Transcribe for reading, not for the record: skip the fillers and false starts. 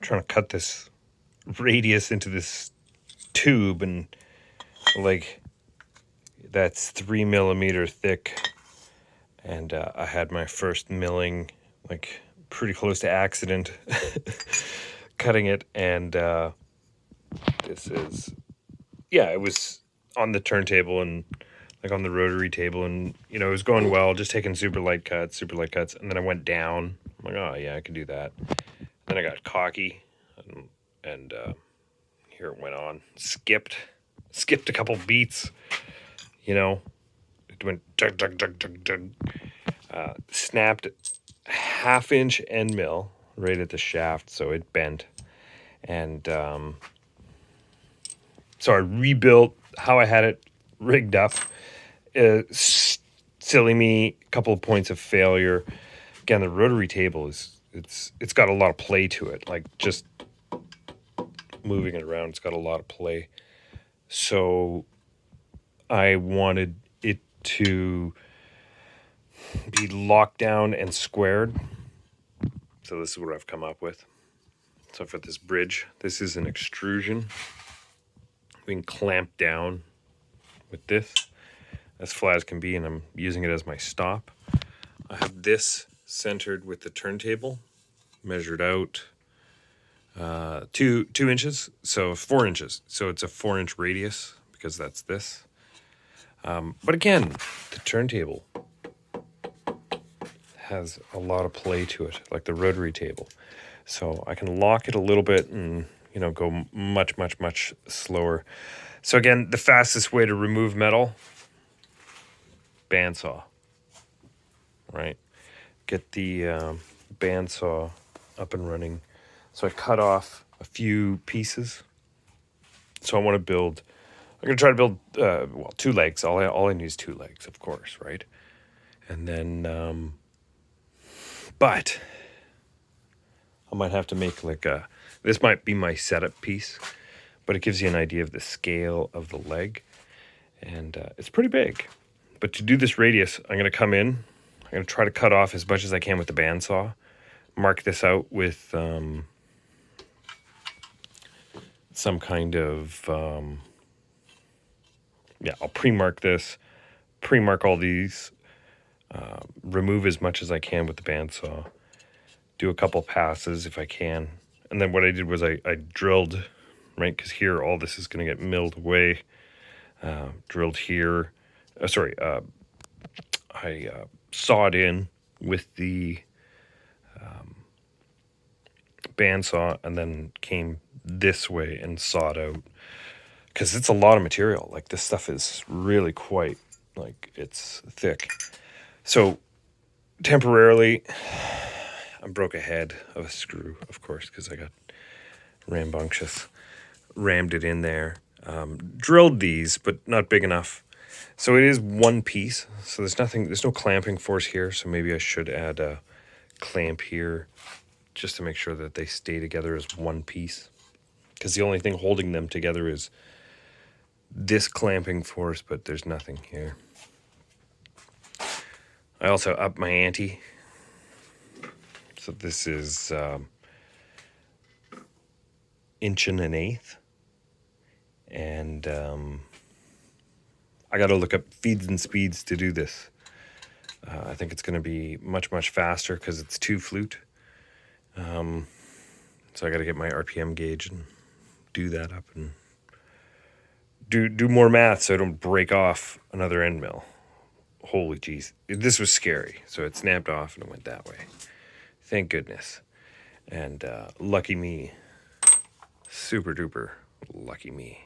trying to cut this radius into this tube, and like that's 3 millimeter thick. And I had my first milling, like pretty close to accident, cutting it. And this is, yeah, it was on the turntable and like on the rotary table, and you know, it was going well, just taking super light cuts. And then I went down. I'm like, oh yeah, I can do that. Then I got cocky, and here it went on. Skipped a couple beats, you know. It went dug, dug, dug, dug, dug. Snapped 1/2 inch end mill right at the shaft, so it bent. And so I rebuilt how I had it rigged up. Silly me, a couple of points of failure. Again, the rotary table it's got a lot of play to it. Like just moving it around, it's got a lot of play. So I wanted it to be locked down and squared. So this is what I've come up with. So for this bridge, this is an extrusion. We can clamp down with this as flat as can be, and I'm using it as my stop. I have this centered with the turntable, measured out 2 inches, so 4 inches. So it's a 4-inch radius because that's this. But again, the turntable has a lot of play to it, like the rotary table. So I can lock it a little bit and, you know, go much, much, much slower. So again, the fastest way to remove metal, bandsaw, right? Get the bandsaw up and running. So I cut off a few pieces. So I'm going to try to build, 2 legs. All I need is 2 legs, of course, right? And then, but I might have to make this might be my setup piece, but it gives you an idea of the scale of the leg. And it's pretty big. But to do this radius, I'm going to come in. I'm going to try to cut off as much as I can with the bandsaw. Mark this out with some kind of, I'll pre-mark this, pre-mark all these, remove as much as I can with the bandsaw, do a couple passes if I can. And then what I did was I drilled, right, because here all this is going to get milled away. Drilled here. I sawed in with the bandsaw and then came this way and sawed out. Because it's a lot of material. Like, this stuff is really quite, like, it's thick. So, temporarily, I broke a head of a screw, of course, because I got rambunctious. Rammed it in there. Drilled these, but not big enough. So it is one piece. So there's no clamping force here. So maybe I should add a clamp here just to make sure that they stay together as one piece. Because the only thing holding them together is this clamping force, but there's nothing here. I also upped my ante. So this is 1 1/8. And I got to look up feeds and speeds to do this. I think it's going to be much, much faster because it's 2 flute. So I got to get my RPM gauge and do that up and do more math so I don't break off another end mill. Holy jeez. This was scary. So it snapped off and it went that way. Thank goodness. And lucky me. Super duper lucky me.